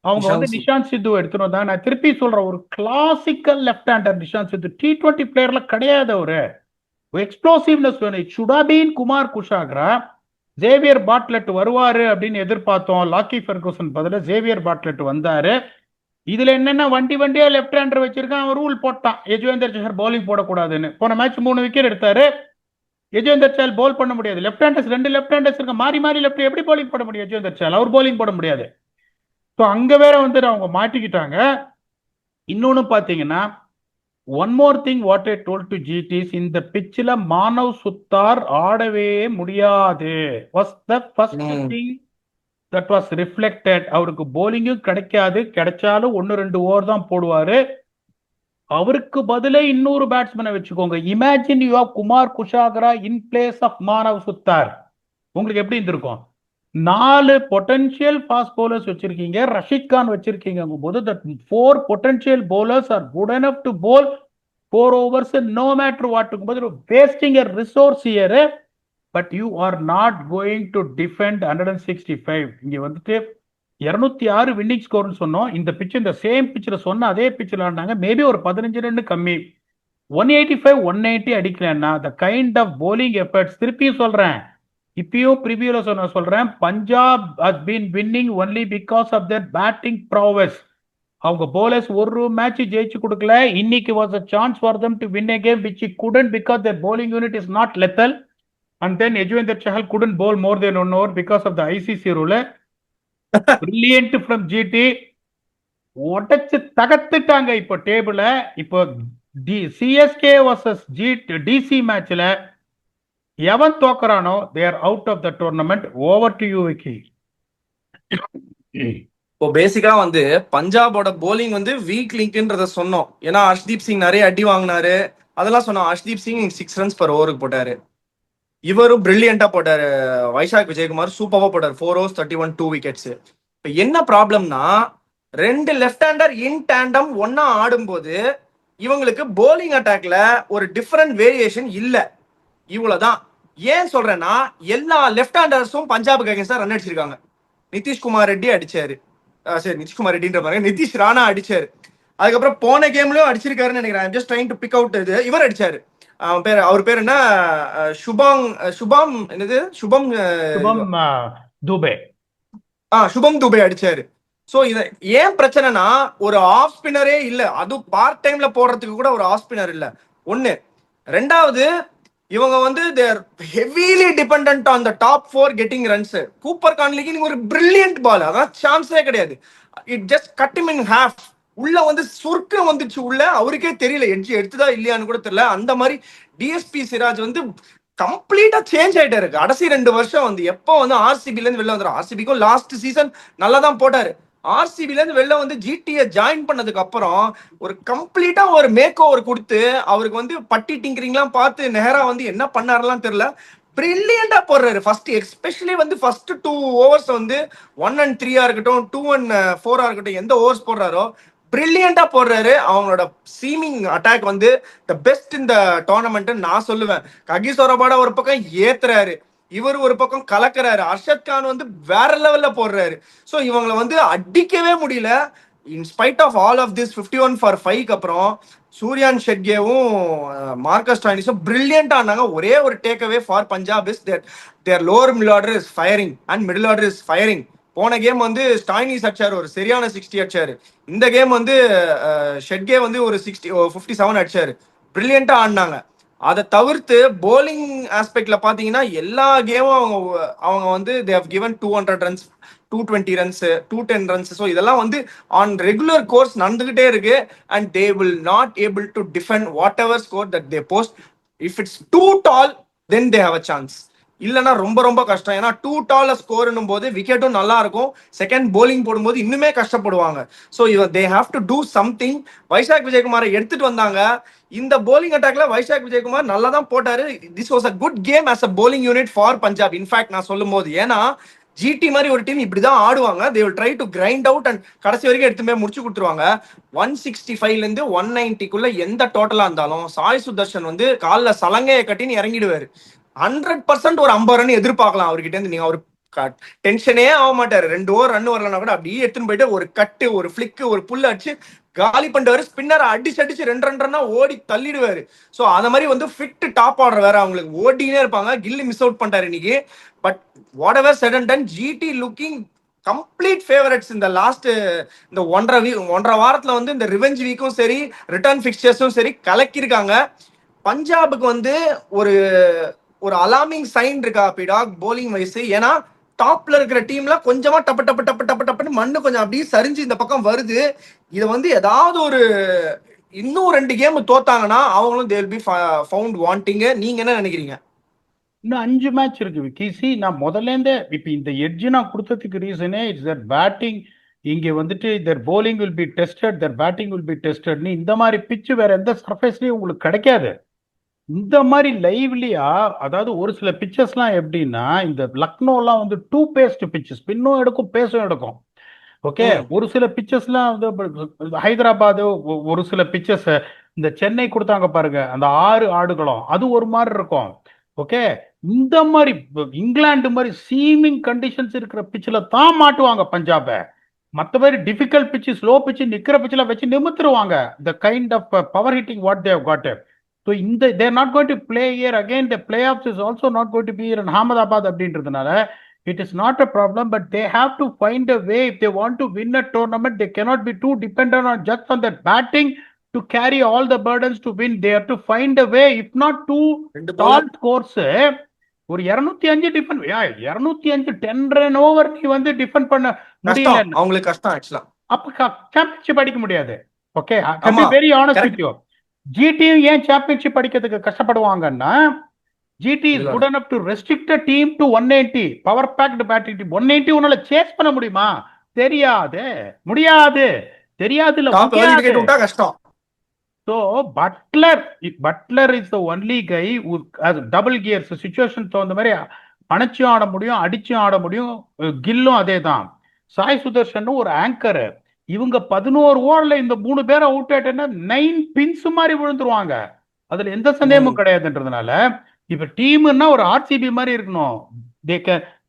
அவங்க வந்து நிஷாந்த் சித்து எடுத்துட்டு வந்தாங்க. நான் திருப்பி சொல்றேன், ஒரு classical left hander Nishant Sindhu. T20 பிளேயர்ல கிடையாது அவரு. எக்ஸ்ப்ளோசிவ்னஸ் வேணும். It should have been Kumar Kushagra. Xavier Bartlett வருவாரு அப்படின்னு எதிர்பார்த்தோம். லாக்கி ஃபெர்குசன் பதிலா ஜேவியர் பாட்லெட் வந்தாரு. இதுல என்னன்னா, வண்டியா லெஃப்ட் ஹேண்டர் வச்சிருக்கான். அவன் ரூல் போட்டான், யஜுவேந்தர் சஹர் பவுலிங் போடக்கூடாதுன்னு. போன மேட்ச் 3 விக்கெட் எடுத்தாரு. யஜுவேந்தர் சஹல் பவுல் பண்ண முடியாது. லெஃப்ட் ஹேண்டர்ஸ் 2 லெஃப்ட் ஹேண்டர்ஸ் இருக்க, மாறி லெஃப்ட் எப்படி பவுலிங் போட முடியும்? யஜுவேந்தர் சஹல் அவர் பவுலிங் போட முடியாது. ஸோ அங்க வேற வந்து அவங்க மாட்டிக்கிட்டாங்க. இன்னொன்னு பாத்தீங்கன்னா, one more thing what I told to GTs, இந்த பிச்சில் மானவ் சுத்தார் ஆடவே முடியாது. Was the first thing that was reflected. அவருக்கு போலிங்கும் கிடைக்காது, கிடைச்சாலும் 1-2 ஓவர் தான் போடுவாரு. அவருக்கு பதிலே இன்னொரு பேட்ஸ்மேனை வச்சுக்கோங்க. Imagine you have Kumar Kushagra in place of Manav Suthar. உங்களுக்கு எப்படி இருந்திருக்கும்? 4 பொட்டன்ஷியல் ஃபாஸ்ட் பவுலர்ஸ் வச்சிருக்கீங்க, ரஷீத் கான் வச்சிருக்கீங்க போது, that 4 potential bowlers are good enough to bowl 4 overs no matter what. Wasting a resource here, but you are not going to defend 165. இங்க வந்துட்டு 206 winning ஸ்கோர்னு சொன்னோம். இந்த பிச் இந்த சேம் பிச்சில் சொன்ன அதே பிச்சில் ஆடினாங்க. மேபி ஒரு 15 ரன் கம்மி. 185 190 அடிக்கலன்னா the kind of bowling efforts, திருப்பியும் சொல்றேன், இப்பயும் ப்ரிவியூல சொல்றேன், Punjab has been winning only because of their batting prowess. அவங்க bowlers ஒரு மேட்ச் ஜெயிச்சு கொடுக்கல. இன்னைக்கு was a chance for them to win a game which he couldn't because their bowling unit is not lethal. And then Yajuvendra Chahal couldn't bowl more than 1 over because of the ICC rule. Brilliant from GT. உடைச்சு தகர்த்துட்டாங்க இப்போ டேபிள. இப்போ CSK vs DC மேட்ச்ல எவன் தோக்கறானோ they are out of the tournament. Over to you, Vicky. இப்போ பேசிக்கா வந்து பஞ்சாபோட polling வந்து week லிங்க்ன்றத சொன்னோம். ஏன்னா ஹர்ஷ்தீப் சிங் நிறைய அடி வாங்கினாரு, அதெல்லாம் சொன்னோம். ஹர்ஷ்தீப் சிங் 6 runs per ஓவருக்கு போட்டாரு. இவரும் பிரில்லியண்டா போட்டாரு. வைசாக் விஜயகுமார் சூப்பரா போட்டாரு. 4 overs 31 2 wickets. இப்போ என்ன ப்ராப்ளம்னா, 2 லெஃப்ட் ஹேண்டர் இன் டேண்டம் ஒன்னா ஆடும்போது இவங்களுக்கு போலிங் அட்டாக்ல ஒரு டிஃபரெண்ட் வேரியேஷன் இல்ல. இவ்வளவுதான். ஏன் சொல்றேன்னா எல்லா லெஃப்ட் ஹேண்டர்ஸும் பஞ்சாபுக்கு அகேன்ஸ்டா ரன் அடிச்சிருக்காங்க. நிதிஷ்குமார் ரெட்டி அடிச்சாரு, சரி நிதிஷ்குமார் ரெட்டின்ற பாருங்க, நிதிஷ் ராணா அடிச்சாரு. அதுக்கப்புறம் போன கேம்லயும் அடிச்சிருக்காருன்னு நினைக்கிறேன். Just trying to big out இது. இவர் அடிச்சாரு, அவர் பேர் என்ன, சுபாம் என்னது சுபம் சுபம் துபே. சுபம் துபே அடிச்சாரு. சோ இத ஏன் பிரச்சனைனா ஒரு ஆஃப் ஸ்பின்னரே இல்ல, அது பார்ட் டைம்ல போடுறதுக்கு கூட ஒரு ஆஃப் ஸ்பின்னர் இல்ல. ஒண்ணு. ரெண்டாவது, இவங்க வந்து there heavily dependent on the top 4 getting runs. Cooper கான்லிக்கு நீங்க ஒரு பிரில்லியன்ட் பால், அதான் சான்ஸே கிடையாது. It just cut him in half. உள்ள வந்து சுருக்கம் வந்துச்சு உள்ள, அவருக்கே தெரியல எட்ஜ் எடுத்துதா இல்லையான்னு கூட தெரியல. அந்த மாதிரி டிஎஸ்பி சிராஜ் வந்து கம்ப்ளீட்டா சேஞ்ச் ஆயிட்டா இருக்கு. கடைசி 2 வருஷம் வந்து எப்போ வந்து ஆர்சிபில இருந்து வெளில வந்துடும். ஆர்சிபிக்கும் லாஸ்ட் சீசன் நல்லா தான் போட்டாரு. ஆர்சிபில இருந்து வெளில வந்து ஜிடிஏ ஜாயின் பண்ணதுக்கு அப்புறம் ஒரு கம்ப்ளீட்டா ஒரு மேக் ஓவர் கொடுத்து அவருக்கு வந்து பட்டி டிங்கரிங்லாம் பார்த்து நேரா வந்து என்ன பண்ணாருலாம் தெரியல. பிரில்லியண்டா போடுறாரு. ஃபர்ஸ்ட் எஸ்பெஷலி வந்து ஃபர்ஸ்ட் 2 ஓவர்ஸ் வந்து 1 and 3 இருக்கட்டும், 2 and 4 இருக்கட்டும், எந்த ஓவர்ஸ் போடுறாரோ பிரில்லியண்டா போடுறாரு. அவங்களோட சீமிங் அட்டாக் வந்து த பெஸ்ட் இந்த டோர்னமெண்ட் நான் சொல்லுவேன். ககிசோரபாட ஒரு பக்கம் ஏத்துறாரு, இவர் ஒரு பக்கம் கலக்குறாரு, அர்ஷத் கான் வந்து வேற லெவல்ல போடுறாரு. ஸோ இவங்களை வந்து அடிக்கவே முடியல. In spite of all of this 51 for 5க்கு அப்புறம் சூர்யான் ஷெட்கேவும் மார்க்கஸ் ஸ்டாயினிஸும் பிரில்லியண்டா ஆனாங்க. ஒரே ஒரு take away for Punjab is that their lower middle order is firing and middle order is firing. போன கேம் வந்து ஸ்டாயினிஸ் அடிச்சாரு, ஒரு சரியான 60 அடிச்சாரு. இந்த கேம் வந்து ஷெட்கே வந்து ஒரு 57 அடிச்சாரு. பிரில்லியண்டா ஆடினாங்க. அதை தவிர்த்து போலிங் ஆஸ்பெக்ட்ல பாத்தீங்கன்னா எல்லா கேமும் அவங்க வந்து they have given 200 runs, 220 runs, 210 runs. So இதெல்லாம் வந்து ஆன் ரெகுலர் கோர்ஸ் நடந்துகிட்டே இருக்கு. And they will not able to defend whatever score that they post. If it's too tall then they have a chance. இல்லைன்னா ரொம்ப ரொம்ப கஷ்டம். ஏன்னா 2 டால் ஸ்கோர்னும் போது விக்கெட்டும் நல்லா இருக்கும், செகண்ட் போலிங் போடும்போது இன்னுமே கஷ்டப்படுவாங்க. So they have to do something. Vyshak விஜயகுமாரை எடுத்துட்டு வந்தாங்க. இந்த போலிங் அட்டாக்ல வைசாக் விஜயகுமார் நல்லா தான் போட்டாரு. This was a good came as a polling unit for Punjab. In fact நான் சொல்லும் போது, ஏன்னா ஜிடி மாதிரி ஒரு டீம் இப்படிதான் ஆடுவாங்க. They will try to grind out and கடைசி வரைக்கும் எடுத்து போய் முடிச்சு கொடுத்துருவாங்க. 165ல இருந்து 190க்குள்ள எந்த டோட்டலா இருந்தாலும் சாய் சுதர்ஷன் வந்து காலில் சலங்கையை கட்டின்னு இறங்கிடுவாரு. 100% ஒரு 50 ரன் எதிர்பார்க்கலாம் அவர்கிட்ட இருந்து. நீங்க அவர் டென்ஷனே ஆக மாட்டாரு. 2 ஓவர் ரன் வரலன்னா கூட அப்படியே எடுத்துன்னு போயிட்டு ஒரு கட்டு, ஒரு பிளிக்கு, ஒரு புல் அடிச்சு காலி பண்ணிட்டு ஸ்பின்னர் அடிச்சு அடிச்சு 2 ரன்னா ஓடி தள்ளிடுவாரு. ஸோ அந்த மாதிரி வந்து ஃபிட் டாப் ஆர்டர் வேற அவங்களுக்கு ஓடினே இருப்பாங்க. கில்லி மிஸ் அவுட் பண்ணிட்டாரு இன்னைக்கு. But whatever said and done, GT looking complete favourites இந்த லாஸ்ட் இந்த 1.5 வாரத்துல வந்து இந்த ரிவெஞ்ச் வீக்கும் சரி, ரிட்டர்ன் பிக்சர்ஸும் சரி கலக்கிருக்காங்க. பஞ்சாபுக்கு வந்து ஒரு ஒரு அலார்மிங் சைன் இருக்கா பிடாக் போலிங் வைஸ். ஏன்னா டாப்ல இருக்கிற டீம்ல கொஞ்சமா டப்பு டப்பு டப்பு டப்பு டப்புன்னு மண்ணு கொஞ்சம் அப்படியே சரிஞ்சு இந்த பக்கம் வருது. இதை வந்து ஏதாவது ஒரு இன்னும் 2 கேம் தோத்தாங்கன்னா அவங்களும் they will be found wanting. நீங்க என்ன நினைக்கிறீங்க? இன்னும் 5 மேட்ச் இருக்கு விக்கி. நான் முதல்ல இருந்தே இப்ப இந்த எட்ஜ் நான் கொடுத்ததுக்கு ரீசனே இட்ஸ் தட் பேட்டிங் இங்க வந்துட்டு their bowling will be tested, their batting will be tested. நீ இந்த மாதிரி பிச்சு வேற எந்த சர்ஃபேஸ்லயும் உங்களுக்கு கிடைக்காது. இந்த மாதிரி லைவ்லியா, அதாவது ஒரு சில பிச்சஸ்லாம் எப்படின்னா, இந்த லக்னோலாம் வந்து 2 பேஸ்ட் பிச்சஸ், ஸ்பின்னும் எடுக்கும் பேஸும் எடுக்கும். ஓகே, ஒரு சில பிச்சஸ்லாம் வந்து ஹைதராபாத், ஒரு சில பிச்சஸ் இந்த சென்னை கொடுத்தாங்க பாருங்க, அந்த 6 ஆடுகளும் அது ஒரு மாதிரி இருக்கும். ஓகே, இந்த மாதிரி இங்கிலாந்து மாதிரி சீமிங் கண்டிஷன்ஸ் இருக்கிற பிச்சில் தான் மாட்டுவாங்க பஞ்சாபை. மற்றபடி டிஃபிகல்ட் பிச்சு, ஸ்லோ பிச்சு, நிக்கிற பிச்சில் வச்சு நிமித்துருவாங்க. The kind of power hitting what they've got. So இந்த they're not going to play here again. The playoffs is also not going to be in Ahmedabad அப்படின்றதுனால it is not a problem, but they have to find a way. If they want to win a tournament, they cannot be too dependent on just on that batting to carry all the burdens to win. They have to find a way. If not two tall scores, ஒரு 205 defend 205 10 run over நீ வந்து defend பண்ண முடியல, அவங்களுக்கு கஷ்டம் ஆக்சுவலா. அப்ப championship அடிக்க முடியாது. Okay, I be very honest with you. ஜிடியும் ஏன் சாம்பியன்ஷிப் அடிக்கிறதுக்கு கஷ்டப்படுவாங்கன்னா, GT is good enough to restrict a team to 180 power packed batting team. 180 உன்னால சேஸ் பண்ண முடியுமா? தெரியாது, முடியாது, தெரியாது, இல்ல முடியாது. கஷ்டம். So Butler is the only guy who has double gears. Situation தகுந்த மாதிரி அணைச்சும் ஆட முடியும், அடிச்சும் ஆட முடியும். கில்லும் அதே தான். சாய் சுதர்ஷன் ஒரு ஆங்கர். இவங்க 11 ஓவர்ல இந்த 3 பேரை அவுட் ஆயிட்டேன்னா 9 பின்ஸ் மாதிரி விழுந்துருவாங்க. அதுல எந்த சந்தேகமும் கிடையாதுன்றதுனால இப்ப டீம்னா ஒரு ஆர்சிபி மாதிரி இருக்கணும்.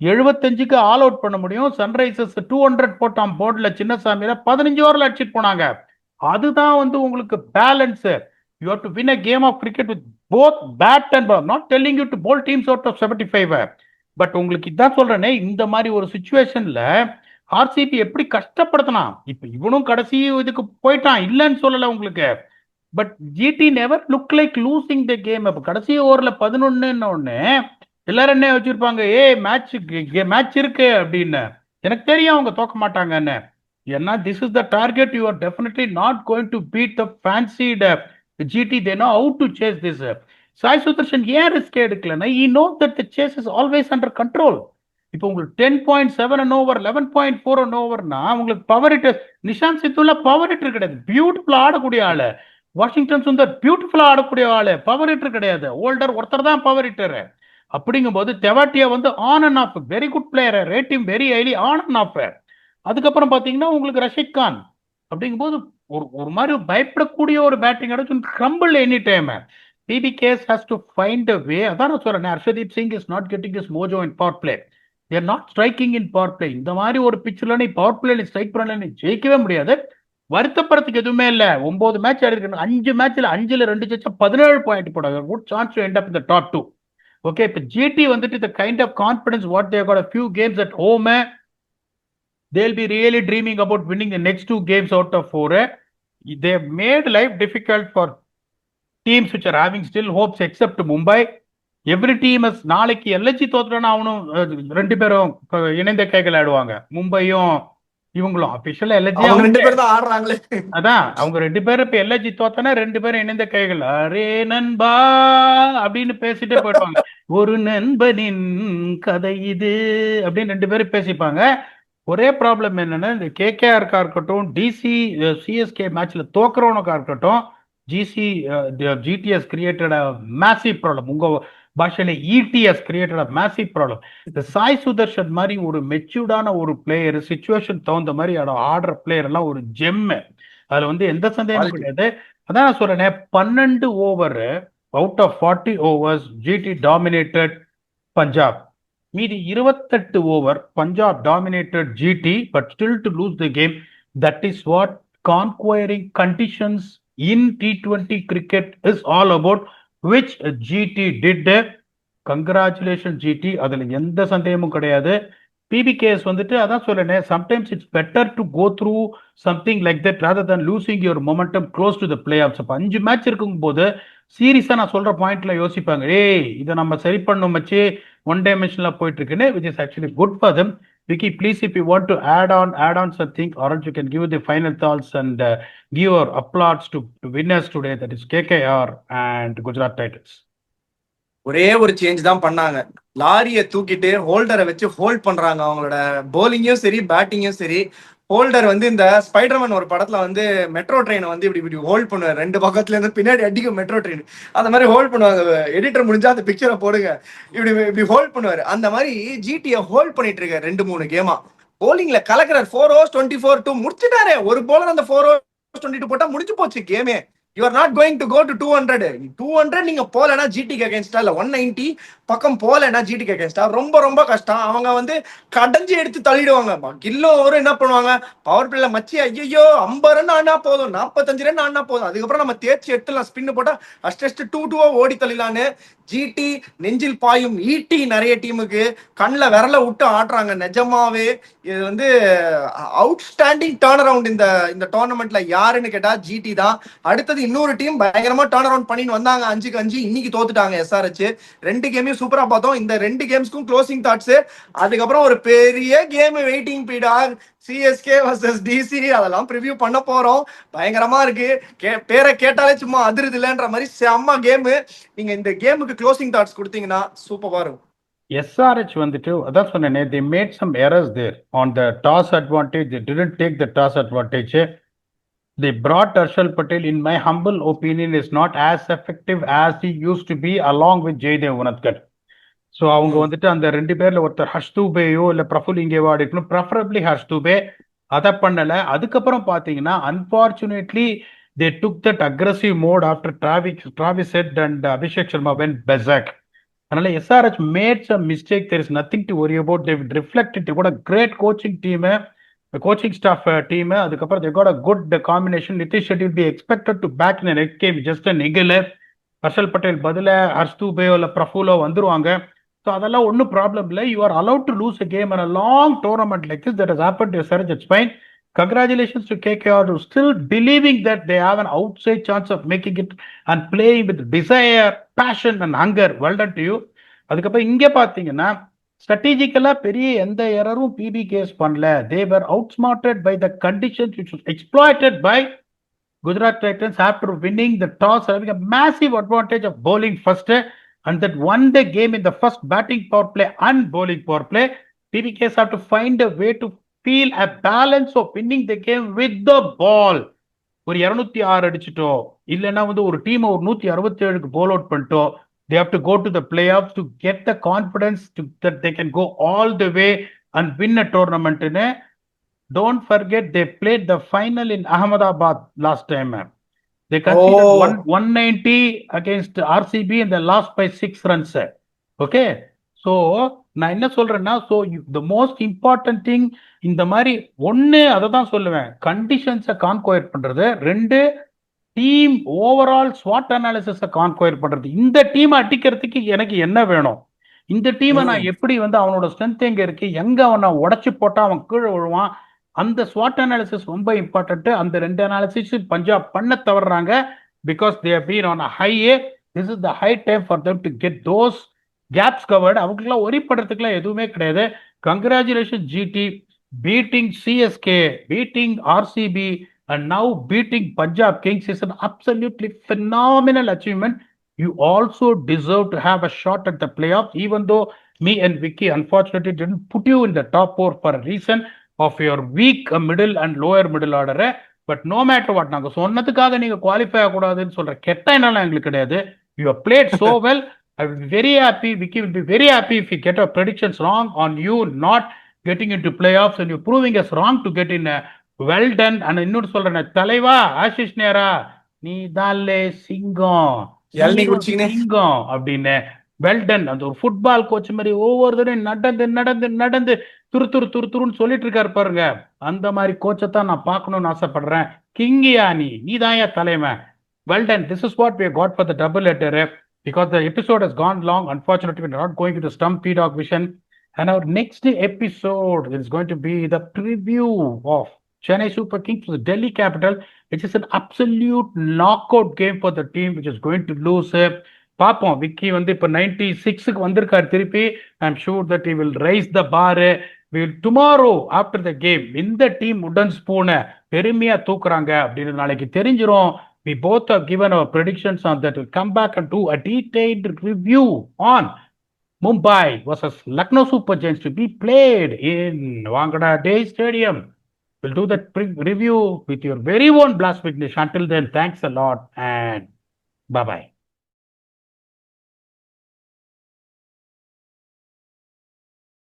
75க்கு ஆல் அவுட் பண்ண முடியும். சன்ரைசர்ஸ் 200 போட்டான் போர்ட்ல சின்னசாமியில 15 ஓவர்ல அடிச்சிட்டு போனாங்க. அதுதான் வந்து உங்களுக்கு balance. You have to win a game of cricket with both bat and ball. Not telling you to bowl teams out of 75. But உங்களுக்கு இதான் சொல்றேனே, இந்த மாதிரி ஒரு சுச்சுவேஷன்ல ஆர்சிபி எப்படி கஷ்டப்படுத்தினான். இப்ப இவனும் கடைசி இதுக்கு போயிட்டான், இல்லைன்னு சொல்லல உங்களுக்கு. But GT never look like losing the game. அப்ப கடைசி ஓவர்ல 11 ஒண்ணு எல்லாரும் என்ன வச்சிருப்பாங்க, மேட்ச் இருக்கு அப்படின்னு. எனக்கு தெரியும் அவங்க தோக்க மாட்டாங்கன்னு. ஏன்னா this is the target. You are definitely not going to beat the fancied GT. They know how to chase this. Sai Sudharsan ஏன் ரிஸ்க் எடுக்கலன்னா, he knows that the chase is always under control. இப்போ உங்களுக்கு 10.7 an over, 11.4 an overனா உங்களுக்கு power hitter. Nishant சித்துல்ல power hitter கிடையாது, பியூட்டிஃபுல்லா ஆடக்கூடிய ஆளு. வாஷிங்டன் சுந்தர் பியூட்டிஃபுல்லா ஆடக்கூடிய ஆளு, பவர் ஹிட்டர் கிடையாது. ஓல்டர் ஒருத்தர் தான் பவர் ஹிட்டர். அப்படிங்கும் போது தெவாட்டியா வந்து on and half very good player, rating very highly on and half. அதுக்கப்புறம் பாத்தீங்கன்னா உங்களுக்கு ரஷீத் கான். அப்படிங்கும் போது ஒரு மாதிரி பயப்படக்கூடிய ஒரு பேட்டிங் அடிச்சு crumble any time. PBKS has to find a way. அதான் நான் சொல்றேன், Harshdeep Singh is not getting his mojo in power play. They are not striking in power play. இந்த மாதிரி ஒரு பிச்சில் நீ பவர் பிளேல ஸ்ட்ரைக் பண்ணல, ஜெயிக்கவே முடியாது. வருத்தப்படுறதுக்கு எதுவுமே இல்ல. 9 மேட்ச் ஆடிருக்கு, 5 மேட்ச்ல 5ல 2 ஜெயிச்சா 17 பாயிண்ட் போடாங்க. Good chance to end up in the top 2. Okay, இப்ப ஜிடி வந்துட்டு the kind of confidence what they got a few games at home, they'll be really dreaming about winning the next 2 games out of 4. They have made life difficult for teams which are having still hopes except Mumbai. Every team is நாளைக்கு எல்எச்சி தோத்துட்டா அவனும் 2 பேரும் இணைந்த கைகள் ஆடுவாங்க. மும்பையும் இவங்களும் அபிஷியலா எல்எச்சி அவங்க 2 பேரும் தான் ஆடுறாங்களே. அதான் அவங்க 2 பேரும் இப்ப எல்எச்சி தோத்தனா 2 பேரும் இணைந்த கைகள், அரே நண்பா அப்படின்னு பேசிட்டே போயிடுவாங்க. ஒரு நண்பனின் கதை இது அப்படின்னு 2 பேரும் பேசிப்பாங்க. ஒரே ப்ராப்ளம் என்னன்னா, இந்த கேகேஆருக்கா இருக்கட்டும், டிசி சிஎஸ்கே மேட்ச்ல தோக்குறவனுக்கா இருக்கட்டும், GTS created a massive problem. உங்க பாஷையில ETS created a massive problem. இந்த சாய் சுதர்ஷன் மாதிரி ஒரு மெச்சூர்டான ஒரு பிளேயர், சிச்சுவேஷன் தகுந்த மாதிரி ஆடுற பிளேயர் எல்லாம் ஒரு ஜெம். அதுல வந்து எந்த சந்தேகமும் கிடையாது. அதான் நான் சொல்றேன், 12 over out of 40 overs GT dominated Punjab. மீதி 28 over Punjab dominated GT, but still to lose the game. That is what conquering conditions in T20 cricket is all about, which GT did. Congratulations GT, அதுல எந்த சந்தேகமும் கிடையாது. PBKS வந்துட்டு அதான் சொல்றேன், sometimes it's better to go through something like that rather than losing your momentum close to the playoffs. அப்ப 5 match இருக்கும் போது சீரியஸா நான் சொல்ற பாயிண்ட்ல யோசிப்பாங்க, ஏய் இதை நம்ம சரி பண்ணும் வச்சு ஒன் டைமென்ஷன்ல போயிட்டு இருக்குன்னு, which is actually good for them. Vicky, please, if you want to add on something, or else you can give the final thoughts and give your applause to winners today, that is KKR and Gujarat Titans. ஒரே ஒரு change தான் பண்ணாங்க. லாரியை தூக்கிட்டு ஹோல்டரை வச்சு hold பண்றாங்க. அவங்களோட போலிங்கும் சரி பேட்டிங்கும் சரி. ஹோல்டர் வந்து இந்த ஸ்பைடர்மேன் ஒரு படத்துல வந்து மெட்ரோ ட்ரெயினை வந்து இப்படி ஹோல்ட் பண்ணுவார், 2 பக்கத்துல இருந்து பின்னாடி அடிக்கும் மெட்ரோ ட்ரெயின். அந்த மாதிரி ஹோல்ட் பண்ணுவாங்க. எடிட்டர் முடிஞ்சா அந்த பிக்சரை போடுங்க, இப்படி ஹோல்ட் பண்ணுவாரு. அந்த மாதிரி ஜிடியை ஹோல்ட் பண்ணிட்டு இருக்காரு 2-3 கேமா. போலிங்ல கலக்கிறார். 4 overs 24 முடிச்சுட்டாரு. ஒரு போலர் அந்த 4 overs 22 போட்டா முடிஞ்சு போச்சு கேமே. You are not going to go to 200 நீங்க போலனா ஜிடிக்கு அகைன்ஸ்டா இல்ல 190 பக்கம் போலனா ஜிடிக்கு அகைன்ஸ்டா ரொம்ப கஷ்டம். அவங்க வந்து கடைஞ்சி எடுத்து தள்ளிடுவாங்க. கில்லோ ஒரு என்ன பண்ணுவாங்க, பவர் பிளேல மச்சி ஐயோ 50 ரன் ஆனா போதும், 45 ரன் ஆனா போதும், அதுக்கப்புறம் நம்ம தேய்ச்சி எடுத்துலாம், ஸ்பின் போட்டா அஸ்ட் 2-2 ஓடி தள்ளிடலான்னு ஜிடி நெஞ்சில் பாயும் ஈட்டி நிறைய டீமுக்கு கண்ணில் விரல விட்டு ஆடுறாங்க. நிஜமாவே இது வந்து அவுட்ஸ்டாண்டிங் டர்ன் அரவுண்ட் இந்த டோர்னமெண்ட்ல யாருன்னு கேட்டா ஜிடி தான். அடுத்தது இன்னொரு டீம் பயங்கரமா டர்ன் அரவுண்ட் பண்ணிட்டு வந்தாங்க 5-5, இன்னைக்கு தோத்துட்டாங்க SRH. 2 கேமையும் சூப்பரா பார்த்தோம். இந்த 2 கேம்ஸ்க்கும் க்ளோசிங் தாட்ஸ், அதுக்கப்புறம் ஒரு பெரிய game waiting period CSK versus DC, அதெல்லாம் ப்ரிவியூ பண்ண போறோம். பயங்கரமா இருக்கு. பேரை கேட்டாலே சும்மா அதிருது இல்லைன்ற மாதிரி செம்ம கேம். நீங்க இந்த கேமுக்கு க்ளோசிங் தாட்ஸ் கொடுத்தீங்கன்னா சூப்பரா இருக்கும். SRH வந்துட்டு அதான் சொன்னேனே, they made some errors there on the toss advantage. They didn't take the toss advantage. They brought Harshal Patel, in my humble opinion, is not as effective as he used to be along with Jaydev Unadkat. So அவங்க வந்துட்டு அந்த 2 பேர்ல ஒருத்தர் ஹர்ஷ் தூபேயோ இல்லை Praful இங்கேவோ ஆடிக்கணும், preferably Harsh Dube. அதை பண்ணல. அதுக்கப்புறம் பார்த்தீங்கன்னா unfortunately they took that aggressive mode after Travis Head and Abhishek Sharma went berserk. அதனால SRH made some mistake. There is nothing to worry about. They've reflected. They got a great coaching team, coaching staff team. அதுக்கப்புறம் they got a good combination. Nitish Shetty will be expected to back in the next game. Just a niggle. Harshal Patel பதில ஹர்ஷ் தூபே இல்ல பிரஃபுலோ வந்துருவாங்க. So அதெல்லாம் ஒன்றும் problem இல்லை. You are allowed to lose a game in a long tournament like this that has happen to SRH. It's fine. Congratulations to KKR to still believing that they have an outside chance of making it and playing with desire, passion and hunger. Well done to you. அதுக்கப்புறம் இங்க பாத்தீங்கன்னா ஸ்ட்ராட்டஜிக்கலா பெரிய எந்த எரரும் BP case பண்ணல. They were outsmarted by the conditions which was exploited by Gujarat Titans after winning the toss, having a massive advantage of bowling first, and that won the game in the first batting power play and bowling power play. PBKs have to find a way to feel a balance of winning the game with the ball. ஒரு 206 அடிச்சிட்டோம், இல்லைன்னா ஒரு team ஒரு 167க்கு போல் out பண்ணிட்டோம். They have to go to the playoffs to get the confidence that they can go all the way and win a tournament. Don't forget they played the final in Ahmedabad last time. They conceded 190 against RCB and they lost by 6 runs. Okay, so நான் என்ன சொல்றேன்னா, so the most important thing இந்த மாதிரி ஒன்னு அதை தான் சொல்லுவேன், கண்டிஷன்ஸை conquer பண்றது. 2 டீம் ஓவரால் ஸ்வாட் அனாலிசிஸை கான்கொயர் பண்றது. இந்த டீம் அடிக்கிறதுக்கு எனக்கு என்ன வேணும், இந்த டீமை நான் எப்படி அவனோட ஸ்ட்ரென்த் எங்க இருக்கு, எங்க அவனை உடைச்சு போட்டா அவன் கீழே விழுவான், அந்த ஸ்வாட் அனாலிசிஸ் ரொம்ப இம்பார்ட்டன்ட். அந்த 2 அனாலிசிஸ் பஞ்சாப் பண்ண தவறுறாங்க. Because they have been on a high. This is the high time for them to get those gaps covered. அவங்களுக்குலாம் ஒரி பண்றதுக்குலாம் எதுவுமே கிடையாது. Congratulation GT, beating CSK, beating RCB and now beating Punjab Kings is an absolutely phenomenal achievement. You also deserve to have a shot at the playoffs, even though me and Vicky unfortunately didn't put you in the top 4 for a reason of your weak middle and lower middle order. But no matter what, நாங்க சொன்னதுக்காக நீங்க qualify ஆகக்கூடாதுன்னு சொல்ற கெட்ட எண்ணம் எங்களுக்கு கிடையாது. You have played so well. I will be very happy. Vicky will be very happy if we get our predictions wrong on you not getting into playoffs and you proving us wrong to get in. Well done. And இன்னொரு சொல்றேன், தலைவா ஆஷிஷ் நேரா, நீ தான்லே சிங்கம் சிங்கம் அப்படின்னு. Well done. அந்த ஒரு ஃபுட்பால் கோச் மாதிரி ஒவ்வொரு தடையும் நடந்து நடந்து நடந்து துருன்னு சொல்லிட்டு இருக்காரு பாருங்க, அந்த மாதிரி கோச்சை தான் நான் பார்க்கணும்னு ஆசைப்படுறேன். கிங்கியா நீ தான் ஏன் தலைமை. Well done. This is what we have got for the double header. Because the episode has gone long, unfortunately we're not going to the Stump P-Dog Vision. And our next episode is going to be the preview of Chennai Super Kings to the Delhi Capital, which is an absolute knockout game for the team which is going to lose. பாப்போம். விக்கி இப்ப 96க்கு வந்திருக்காரு திருப்பி. I'm sure that he will raise the bar. We'll tomorrow after the game இந்த team உடன் ஸ்பூனை பெருமையா தூக்குறாங்க அப்படின்னு நாளைக்கு தெரிஞ்சிரும். We both have given our predictions on that. We'll come back and do a detailed review on Mumbai versus Lucknow Super Giants to be played in Wankhede Day Stadium. We'll do that review with your very own Blast Vignesh. Until then, thanks a lot and bye-bye.